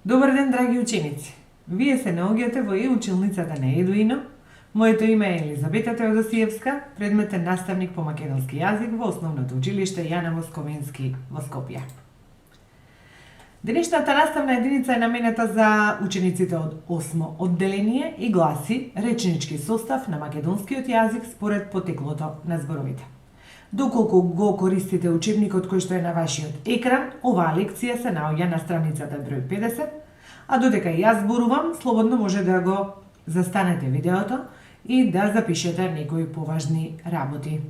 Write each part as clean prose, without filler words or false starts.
Добар ден, драги ученици! Вие се наоѓате во училницата на Едуино. Моето име е Елизабета Теодосиевска, предметен наставник по македонски јазик во Основното училиште Јана Московински во Скопје. Денешната наставна единица е наменета за учениците од 8 одделение и гласи речнички состав на македонскиот јазик според потеклото на зборовите. Доколку го користите учебникот кој што е на вашиот екран, оваа лекција се наоѓа на страницата број 50, а додека јас зборувам, слободно може да го застанете видеото и да запишете некои поважни работи.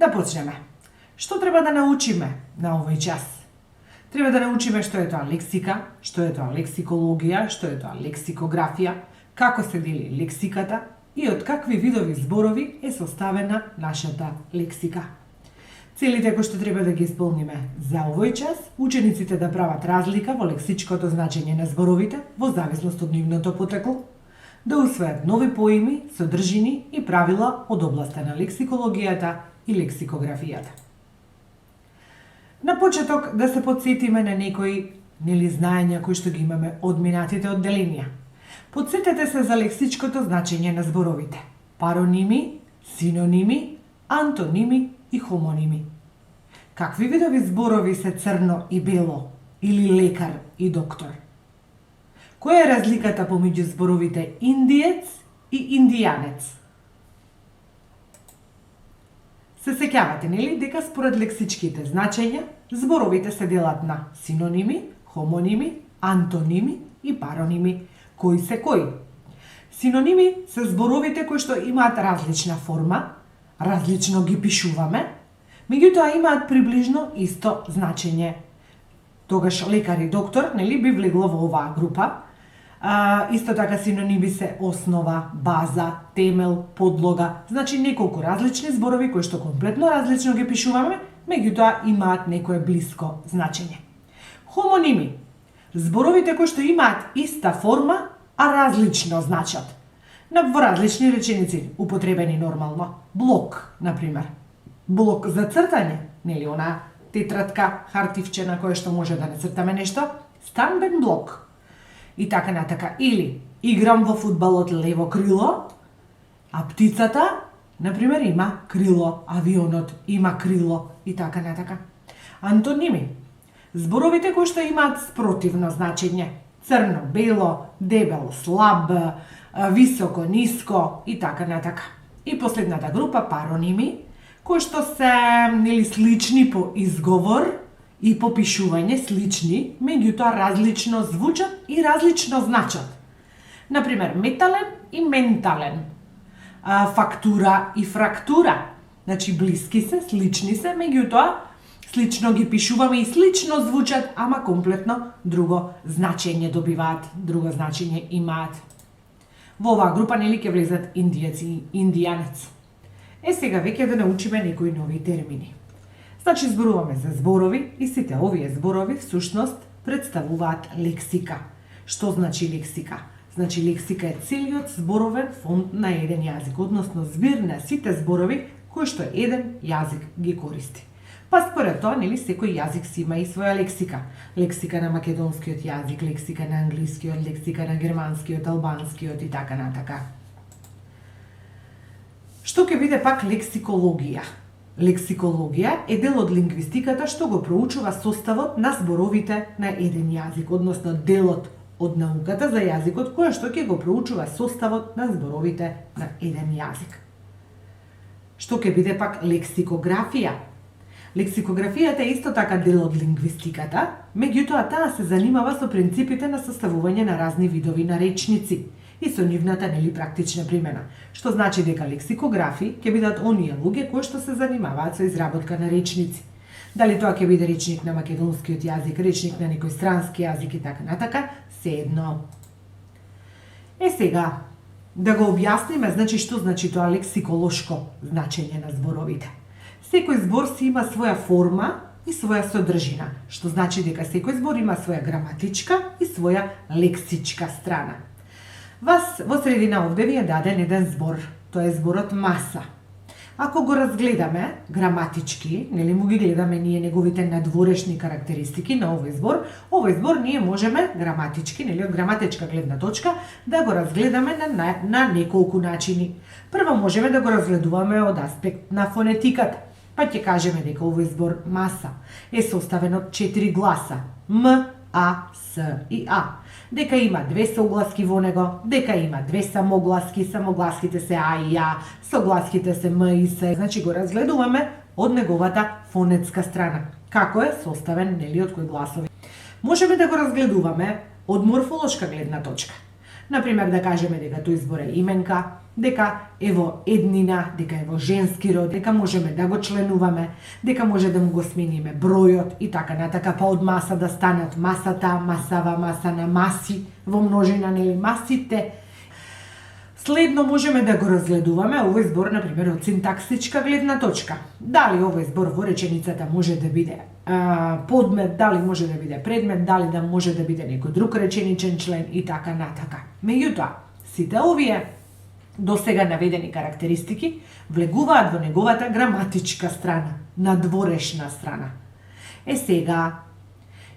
Да почнеме. Што треба да научиме на овој час? Треба да научиме што е тоа лексика, што е тоа лексикологија, што е тоа лексикографија, како се дели лексиката и од какви видови зборови е составена нашата лексика. Целите кои што треба да ги исполниме за овој час, учениците да прават разлика во лексичкото значење на зборовите во зависност од нивното потекло, да усвојат нови поими, содржини и правила од областа на лексикологијата и лексикографијата. На почеток да се подсетиме на некои знаења кои што ги имаме од минатите одделенија. Подсетете се за лексичкото значење на зборовите: пароними, синоними, антоними и хомоними. Какви видови зборови се црно и бело или лекар и доктор? Која е разликата помеѓу зборовите индиец и индијанец? Се сеќавате, нели, дека според лексичките значења зборовите се делат на синоними, хомоними, антоними и пароними. Кои се кои? Синоними се зборовите кои што имаат различна форма, различно ги пишуваме, меѓутоа имаат приближно исто значење. Тогаш лекар и доктор, нели, би влегло во оваа група. Исто така синоними се основа, база, темел, подлога, значи неколку различни зборови кои што комплетно различно ги пишуваме, меѓутоа имаат некое блиско значење. Хомоними зборовите кои што имаат иста форма, а различно значат. Во различни реченици, употребени нормално. Блок, например. Блок за цртање, нели, она тетрадка, хартивче на кое што може да нацртаме нешто, стамбен блок. И така натака. Или играм во фудбалот лево крило, а птицата, например, има крило, авионот има крило и така натака. Антоними зборовите кои што имаат спротивно значење: црно, бело, дебел, слаб, високо, ниско и така натака. И последната група пароними, кои што се слични по изговор и по пишување, слични, меѓутоа различно звучат и различно значат. Например, метален и ментален, фактура и фрактура. Значи блиски се, слични се, меѓутоа слично ги пишуваме и слично звучат, ама комплетно друго значење добиваат, друго значење имаат. Во оваа група, нели, ќе влезат индиец и индијанец. Сега веќе да научиме некои нови термини. Значи, зборуваме за зборови и сите овие зборови всушност представуваат лексика. Што значи лексика? Значи, лексика е целиот зборовен фонд на еден јазик, односно збир на сите зборови кои што еден јазик ги користи. Па според тоа, нели, секој јазик си има и своја лексика. Лексика на македонскиот јазик, лексика на англискиот, лексика на германскиот, албанскиот и така натака. Што ќе биде пак лексикологија? Лексикологија е дел од лингвистиката што го проучува составот на зборовите на еден јазик, односно делот од науката за јазикот која што ќе го проучува составот на зборовите на еден јазик. Што ќе биде пак лексикографија? Лексикографијата е исто така дел од лингвистиката, меѓутоа таа се занимава со принципите на составување на разни видови на речници и со нивната, нели, практична примена, што значи дека лексикографи ќе бидат оние луѓе кои што се занимаваат со изработка на речници. Дали тоа ќе биде речник на македонскиот јазик, речник на некој странски јазик и така натака, се едно. Сега, да го објасниме, значи, што значи тоа лексиколошко значење на зборовите. Секој збор си има своја форма и своја содржина, што значи дека секој збор има своја граматичка и своја лексичка страна. Во средина овде ви е даден еден збор, тоа е зборот маса. Ако го разгледаме граматички, нели му ги гледаме ние неговите надворешни карактеристики на овој збор ние можеме граматички, нели од граматичка гледна точка, да го разгледаме на неколку начини. Прво можеме да го разгледуваме од аспект на фонетиката. Па ќе кажеме дека овој збор маса е составен од 4 гласа: М, А, С и А. Дека има две согласки во него, дека има две самогласки, самогласките се А и А, согласките се М и С. Значи го разгледуваме од неговата фонетска страна. Како е составен, нели, од кои гласови. Можеме да го разгледуваме од морфолошка гледна точка. Например, да кажеме дека тој збор е именка, дека е во еднина, дека е во женски род, дека можеме да го членуваме, дека може да му го смениме бројот и така натака, па од маса да станат масата, масава, маса на маси, во множина, нели, масите. Следно можеме да го разгледуваме овој збор, например, од синтаксичка гледна точка. Дали овој збор во реченицата може да биде подмет, дали може да биде предмет, дали да може да биде некој друг реченичен член и така натака. Меѓутоа, сите овие досега наведени карактеристики влегуваат во неговата граматичка страна, надворешна страна. Сега,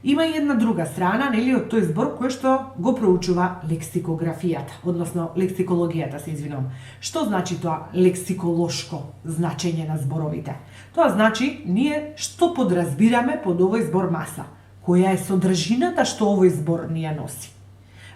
има и една друга страна, нели, од тој збор кој што го проучува лексикографијата, односно лексикологијата, се извинувам. Што значи тоа лексиколошко значење на зборовите? Тоа значи ние што подразбираме под овој збор маса, која е содржината што овој збор ни ја носи.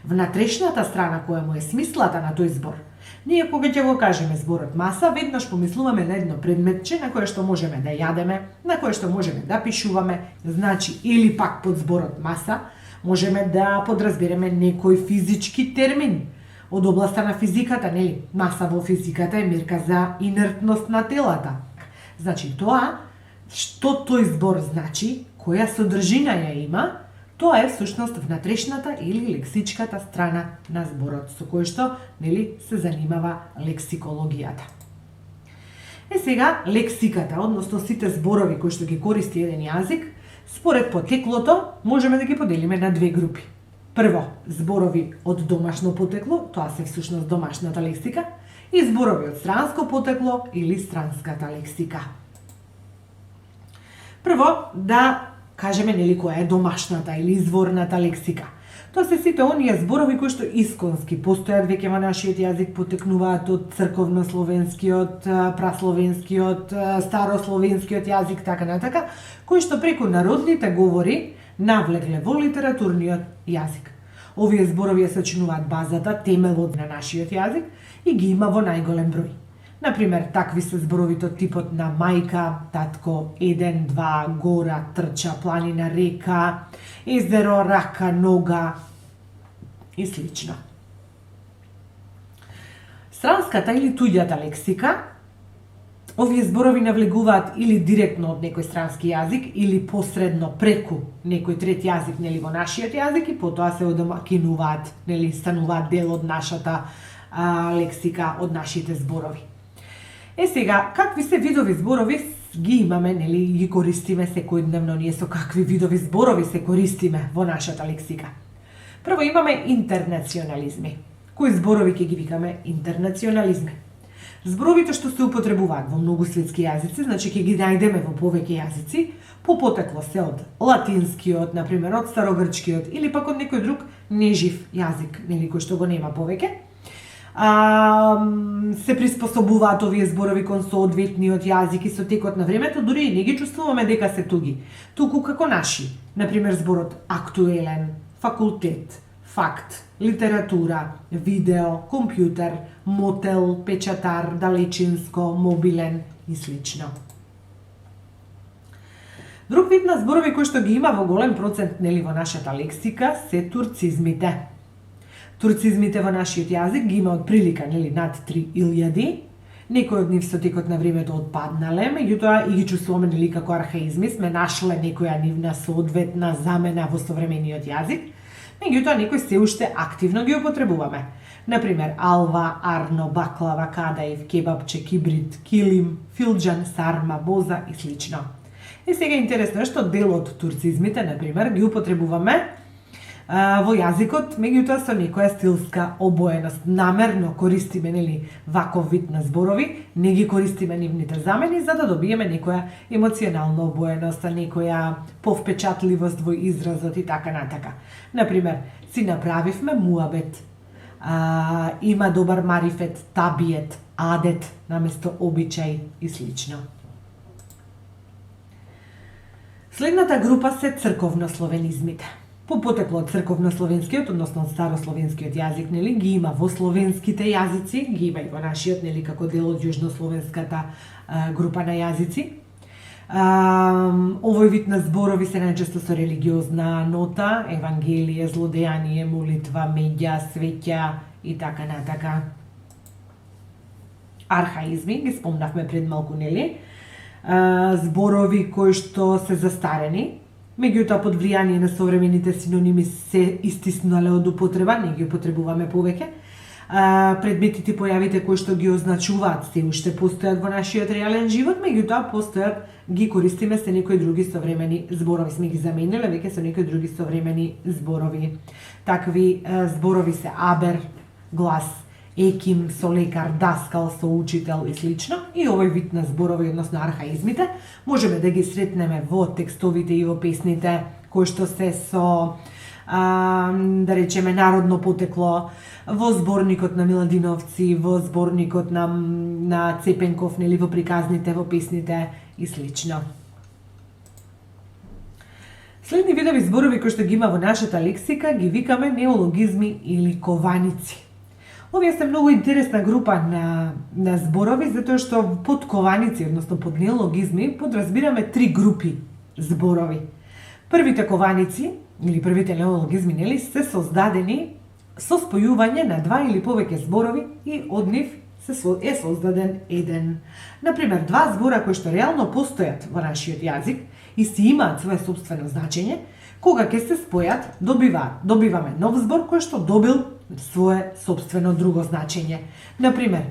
Внатрешната страна која му е смислата на тој збор. Ние кога ќе го кажеме зборот маса, веднаш помислуваме на едно предметче на кое што можеме да јадеме, на кое што можеме да пишуваме, значи или пак под зборот маса можеме да подразбереме некој физички термин од областа на физиката, нели? Маса во физиката е мерка за инертност на телата. Значи тоа што тој збор значи, која содржина ја има, тоа е всушност внатрешната или лексичката страна на зборот, со кој што, нели, се занимава лексикологијата. Сега, лексиката, односно сите зборови кои што ги користи еден јазик, според потеклото можеме да ги поделиме на две групи. Прво, зборови од домашно потекло, тоа се всушност домашната лексика, и зборови од странско потекло или странската лексика. Прво, да кажеме, нели, која е домашната или изворната лексика. Тоа се сите оние зборови кои што исконски постојат веќе во нашиот јазик, потекнуваат од црковнословенскиот, прасловенскиот, старословенскиот јазик, така натака, кои што преку народните говори навлегле во литературниот јазик. Овие зборови ја сочинуваат базата, темелот на нашиот јазик и ги има во најголем број. Например, такви се зборовите од типот на мајка, татко, еден, два, гора, трча, планина, река, езеро, рака, нога и слично. Странската или туѓата лексика, овие зборови навлегуваат или директно од некој странски јазик, или посредно преку некој трет јазик, нели, во нашиот јазик, и потоа се одомакинуваат, нели, стануваат дел од нашата лексика, од нашите зборови. Сега, какви се видови зборови ги имаме, нели, ги користиме секојдневно, ние со какви видови зборови се користиме во нашата лексика? Прво имаме интернационализми. Кои зборови ќе ги викаме интернационализми? Зборовите што се употребуваат во многу светски јазици, значи ќе ги најдеме во повеќе јазици, по потекло се од латинскиот, например, од старогрчкиот, или пак од некој друг нежив јазик, нели, кој што го нема повеќе. Се приспособуваат овие зборови кон соодветниот јазик и со текот на времето, дури и не ги чувствуваме дека се туги, туку како наши. Например, зборот актуелен, факултет, факт, литература, видео, компјутер, мотел, печатар, далечинско, мобилен и слично. Друг вид на зборови кој што ги има во голем процент, нели, во нашата лексика се турцизмите. Турцизмите во нашиот јазик ги има од прилика, нели, над 3000. Некои од нив со текот на времето отпаднале, меѓутоа и ги чувствуваме, нели, како архаизми, сме нашле некоја нивна соодветна замена во современиот јазик, меѓутоа некои се уште активно ги употребуваме. Например, алва, арно, баклава, кадаев, кебапче, кибрид, килим, филџан, сарма, боза и слично. Сега интересно е што дел од турцизмите, например, ги употребуваме во јазикот, меѓутоа со некоја стилска обоеност. Намерно користиме ваков вид на зборови, не ги користиме нивните замени за да добиеме некоја емоционална обоеност, некоја повпечатливост во изразот и така натака. Например, си направивме муабет, има добар марифет, табиет, адет наместо обичај и слично. Следната група се црковнословенизмите. По потекло од црковнословенскиот, односно од старословенскиот јазик, ги има во словенските јазици, ги има и во нашиот, како дел од јужнословенската група на јазици. Овој вид на зборови се најчесто со религиозна нота, евангелие, злодејание, молитва, медја, свеќа и така натака. Архаизми, ги спомнавме пред малку, зборови кои што се застарени, меѓутоа под влијание на современите синоними се истиснале од употреба, не ги употребуваме повеќе. Предметите и појавите кои што ги означуваат се уште постојат во нашиот реален живот, меѓутоа постојат, ги користиме се некои други современи зборови. Сме ги замениле веќе со некои други современи зборови. Такви зборови се абер, глас, еким, со лекар, даскал, со учител и слично. И овој вид на зборови, односно архаизмите, можеме да ги сретнеме во текстовите и во песните кои што се со, да речеме, народно потекло, во зборникот на Миладиновци, во зборникот на Цепенков, во приказните, во песните и слично. Следни видови зборови кои што ги има во нашата лексика ги викаме неологизми или кованици. Овие се многу интересна група на зборови, затоа што под кованици, односно под неологизми, подразбираме три групи зборови. Првите кованици, или првите неологизми, се создадени со спојување на два или повеќе зборови и од нив е создаден еден. Например, два збора кои што реално постојат во нашиот јазик и си имаат свое собствено значење, кога ќе се спојат, добиваме нов збор кој што добил свое собствено друго значење. Например,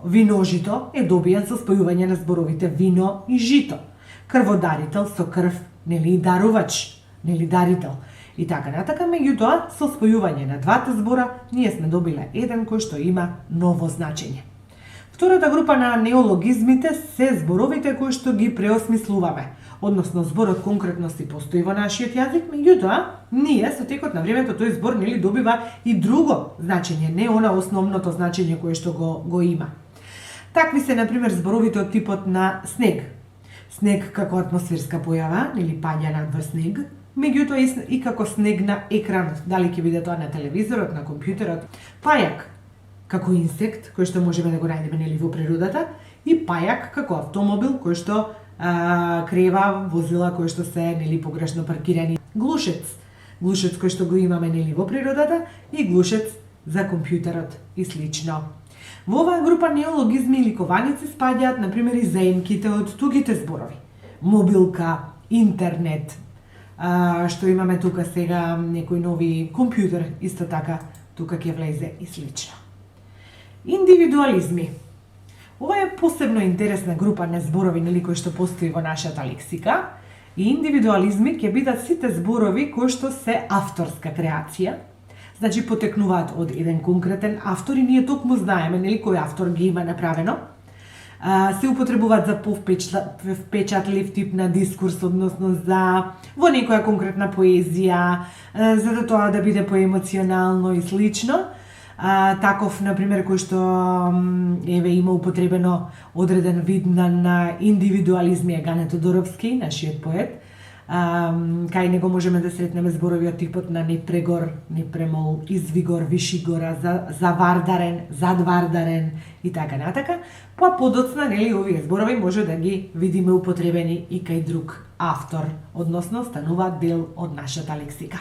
виножито е добиен со спојување на зборовите вино и жито. Крводарител со крв, и дарувач, дарител. И така натака, меѓутоа, со спојување на двата збора, ние сме добиле еден кој што има ново значење. Втората група на неологизмите се зборовите кои што ги преосмислуваме, односно зборот конкретно си постои во нашиот јазик, меѓутоа, ние со текот на времето тој збор добива и друго значење, не она основното значење кое што го има. Такви се, например, зборовите од типот на снег. Снег како атмосферска појава, паѓа надвор снег, меѓутоа и како снег на екранот, дали ќе биде тоа на телевизорот, на компјутерот. Пајак како инсект, кој што можеме да го најдеме во природата, и пајак како автомобил кој што крева возила кои што се погрешно паркирани. Глушец кој што го имаме во природата и глушец за компјутерот и слично. Во оваа група неологизми или кованици спаѓаат, например, и заемките од тугите зборови. Мобилка, интернет, што имаме тука сега, некој нови компјутер, исто така, тука ќе влезе и слично. Индивидуализми. Ова е посебно интересна група на зборови кои што постои во нашата лексика. И индивидуализми ќе бидат сите зборови кои што се авторска креација, значи потекнуваат од еден конкретен автор и ние токму знаеме кој автор ги има направено. Се употребуваат за повпечатлив тип на дискурс, односно за во некоја конкретна поезија, за да тоа да биде поемоционално и слично. Таков, например, кој што има употребено одреден вид на индивидуализми е Гане Тодоровски, нашиот поет. Кај него можеме да сретнеме зборови од типот на непрегор, непремол, извигор, вишигора, завардарен, задвардарен и така натака. Па подоцна, овие зборови може да ги видиме употребени и кај друг автор, односно стануваат дел од нашата лексика.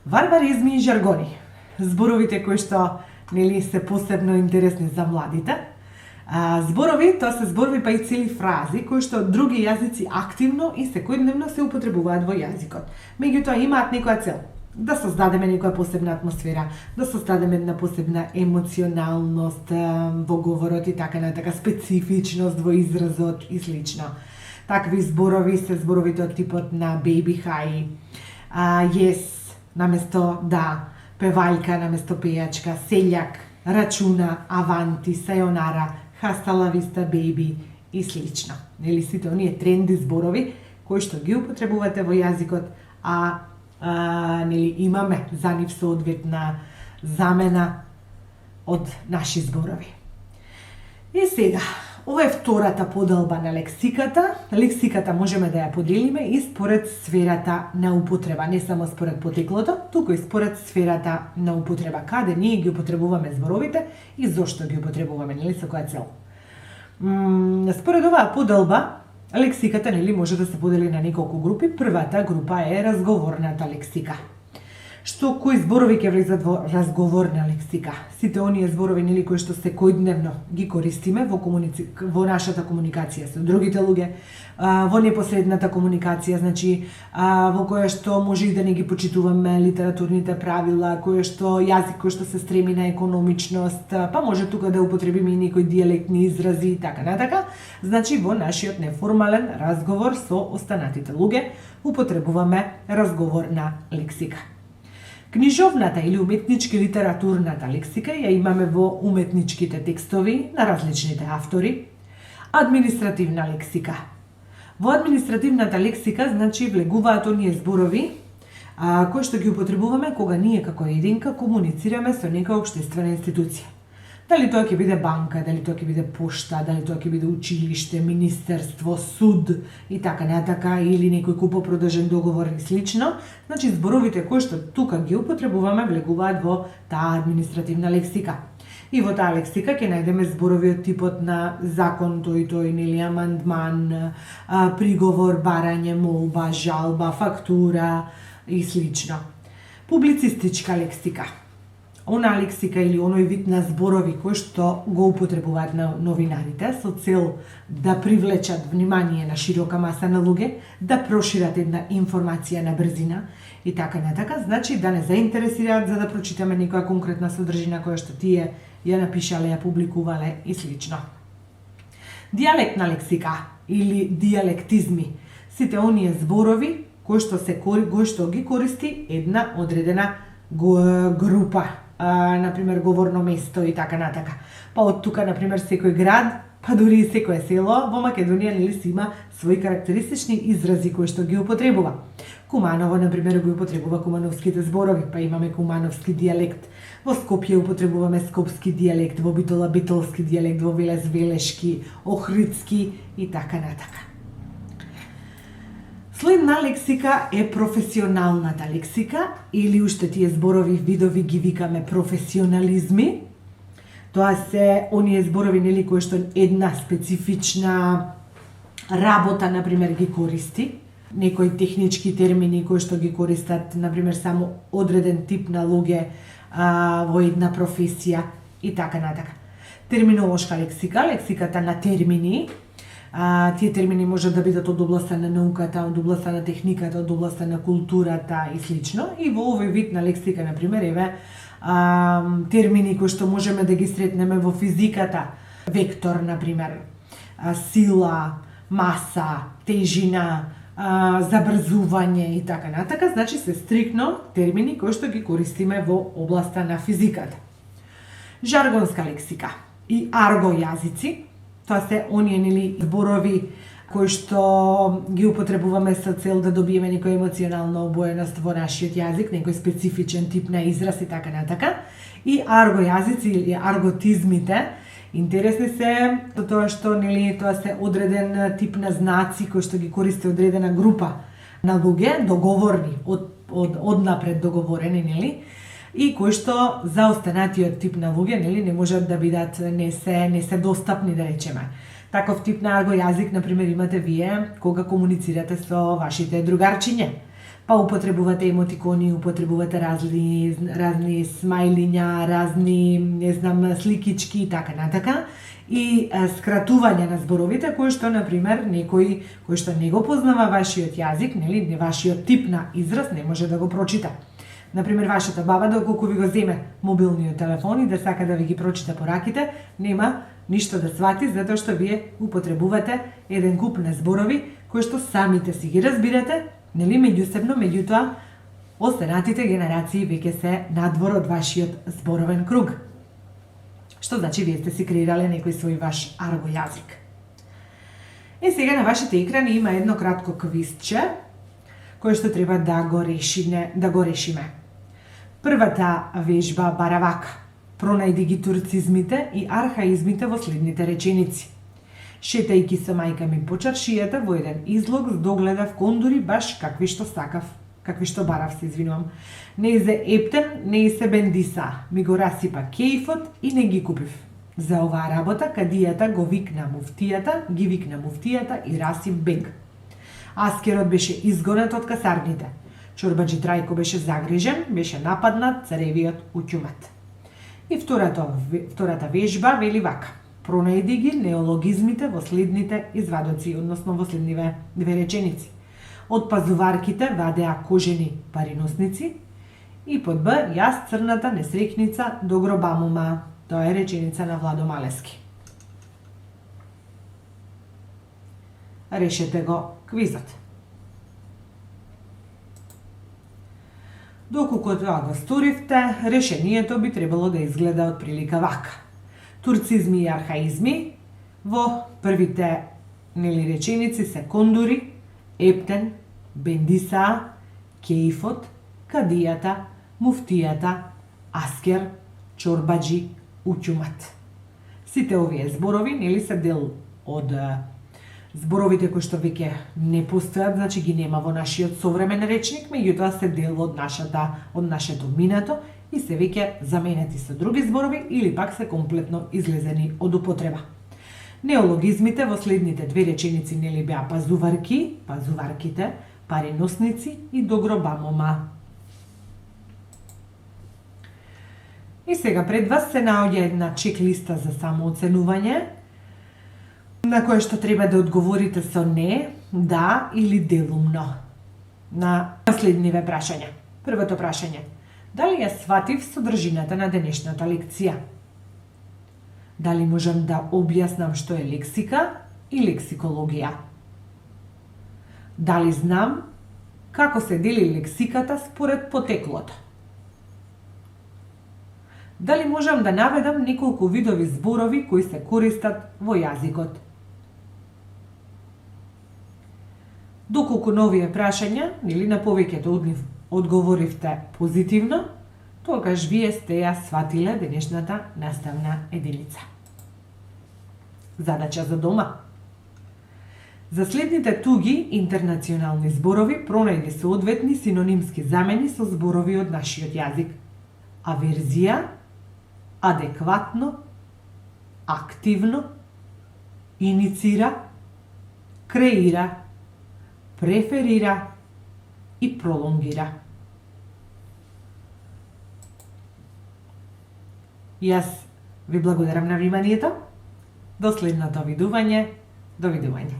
Варваризми и жаргони. Зборовите кои што се посебно интересни за младите. Зборови, тоа се зборови па и цели фрази кои што други јазици активно и секојдневно се употребуваат во јазикот. Меѓутоа имаат некоја цел, да создадеме некоја посебна атмосфера, да создадеме една посебна емоционалност во говорот и така натака, специфичност во изразот и слично. Такви зборови се зборовите од типот на baby high, yes наместо да, певајка наместо пејачка, селјак, рачуна, аванти, сајонара, хаста ла виста бејби и слично. Нели сите оние тренди зборови кои што ги употребувате во јазикот, нели имаме за нив соодветна замена од наши зборови. И сега, ова е втората поделба на лексиката. Лексиката можеме да ја поделиме и според сферата на употреба, не само според потеклото, туку и според сферата на употреба, каде ние ги употребуваме зборовите и зошто ги употребуваме, нели, со која цел. Според оваа поделба, лексиката, нели, може да се подели на неколку групи. Првата група е разговорната лексика. Кои зборови ќе влезат во разговорна лексика? Сите оние зборови, нели, кои што секојдневно ги користиме во нашата комуникација со другите луѓе, во непосредната комуникација, значи во која што може и да не ги почитуваме литературните правила, јазик кој што се стреми на економичност, па може тука да употребиме и некои дијалектни изрази и така натака. Значи во нашиот неформален разговор со останатите луѓе употребуваме разговорна лексика. Книжовната или уметнички литературната лексика ја имаме во уметничките текстови на различните автори. Административна лексика. Во административната лексика, значи, влегуваат оние зборови кои што ги употребуваме кога ние како единка комуницираме со нека општествена институција. Дали тоа ќе биде банка, дали тоа ќе биде пошта, дали тоа ќе биде училиште, министерство, суд и така натака, или некој купо-продажен договор и слично. Значи, зборовите кои што тука ги употребуваме влегуваат во таа административна лексика. И во таа лексика ќе најдеме зборови од типот на закон, тој, нели, амандман, приговор, барање, молба, жалба, фактура и слично. Публицистичка лексика. Она лексика или оној вид на зборови кои што го употребуваат на новинарите со цел да привлечат внимание на широка маса на луѓе, да прошират една информација на брзина и така натака, значи да не заинтересираат за да прочитаме некоја конкретна содржина која што тие ја напишале, ја публикувале и слично. Дијалектна лексика или дијалектизми. Сите оние зборови кои што ги користи една одредена група, например говорно место и така натака. Па од тука, например, секој град, па дури и секое село во Македонија, нели, си има своји карактеристични изрази кои што ги употребува. Куманово, например, го употребува кумановските зборови, па имаме кумановски дијалект. Во Скопје употребуваме скопски дијалект, во Битола битолски дијалект, во Велес велешки, охридски и така натака. Следна лексика е професионалната лексика, или уште тие зборови видови ги викаме професионализми. Тоа се оние зборови, нели, кои што една специфична работа, например, ги користи. Некои технички термини кои што ги користат, например, само одреден тип на луѓе во една професија и така натака. Терминолошка лексика, лексиката на термини. Тие термини можат да бидат од областа на науката, од областа на техниката, од областа на културата и слично. И во овој вид на лексика, например, еве термини кои што можеме да ги сретнеме во физиката. Вектор, например, сила, маса, тежина, забрзување и така натака. Значи се стрикно термини кои што ги користиме во областа на физиката. Жаргонска лексика и арго јазици. Тоа се оние, нели, зборови кои што ги употребуваме со цел да добиеме некоја емоционална обоеност во нашиот јазик, некој специфичен тип на израз и така натака. И арго јазици или арготизмите интересни се тоа што, нели, тоа се одреден тип на знаци кои што ги користи одредена група на луѓе, договорни, однапред договорени, нели, и кои што за останатиот тип на луѓе, нели, не можат да бидат, не се достапни, да речеме. Таков тип на арго јазик, например, имате вие кога комуницирате со вашите другарчиња. Па употребувате емотикони, употребувате разни смајлиња, разни, не знам, сликички и така натака. И скратување на зборовите кои што, например, некој кој што не го познава вашиот јазик, нели, вашиот тип на израз, не може да го прочита. Например, вашата баба, доколку ви го земе мобилниот телефон и да сака да ви ги прочита пораките, нема ништо да свати, затоа што вие употребувате еден куп на зборови кои што самите си ги разбирате, нели, меѓусебно, меѓутоа Останатите генерации веќе се надвор од вашиот зборовен круг. Што значи вие сте си креирале некој свој ваш арго јазик. Сега на вашите екрани има едно кратко квизче кое што треба да го решиме. Првата вежба бара вака: пронајди ги турцизмите и архаизмите во следните реченици. Шетајќи со мајка ми по чаршијата во еден излог догледав кондури баш какви што барав, се извинувам. Не се ептен, не се бендиса, ми го расипа кејфот и не ги купив. За оваа работа кадијата ги викна муфтијата и расип бег. Аскерот беше изгонет од касарните. Чорбаджи Трајко беше загрижен, беше нападнат царевиот утјумат. И втората вежба вели вака: пронајди ги неологизмите во следните извадоци, односно во следниве две реченици. Од пазуварките вадеа кожени париносници и под Б јас црната несрекница до гроба мума. Тоа е реченица на Владо Малески. Решете го квизот. Доколку тоа го сторивте, решението би требало да изгледа од прилика вака: турцизми и архаизми во првите реченици се кондури, ептен, бендиса, кејфот, кадијата, муфтијата, аскер, чорбаджи, утјумат. Сите овие зборови се дел од зборовите кои што веќе не постојат, значи ги нема во нашиот современ речник, меѓутоа се дел од нашето минато и се веќе заменети со други зборови или пак се комплетно излезени од употреба. Неологизмите во следните две реченици беа пазуварки, пазуварките, париносници и до гроба мома. И сега пред вас се наоѓа една чек-листа за самооценување, на кое што треба да одговорите со не, да или делумно на следниве прашања. Првото прашање: дали ја сватив содржината на денешната лекција? Дали можам да објаснам што е лексика и лексикологија? Дали знам како се дели лексиката според потеклото? Дали можам да наведам неколку видови зборови кои се користат во јазикот? Доколку на овие прашања или на повеќето од нив одговоривте позитивно, тогаш вие сте ја сватиле денешната наставна единица. Задача за дома. За следните туги интернационални зборови пронајди соодветни синонимски замени со зборови од нашиот јазик: аверзија, адекватно, активно, иницира, креира, преферира и пролонгира. Јас ви благодарам на вниманието. До следното видување. Довидување.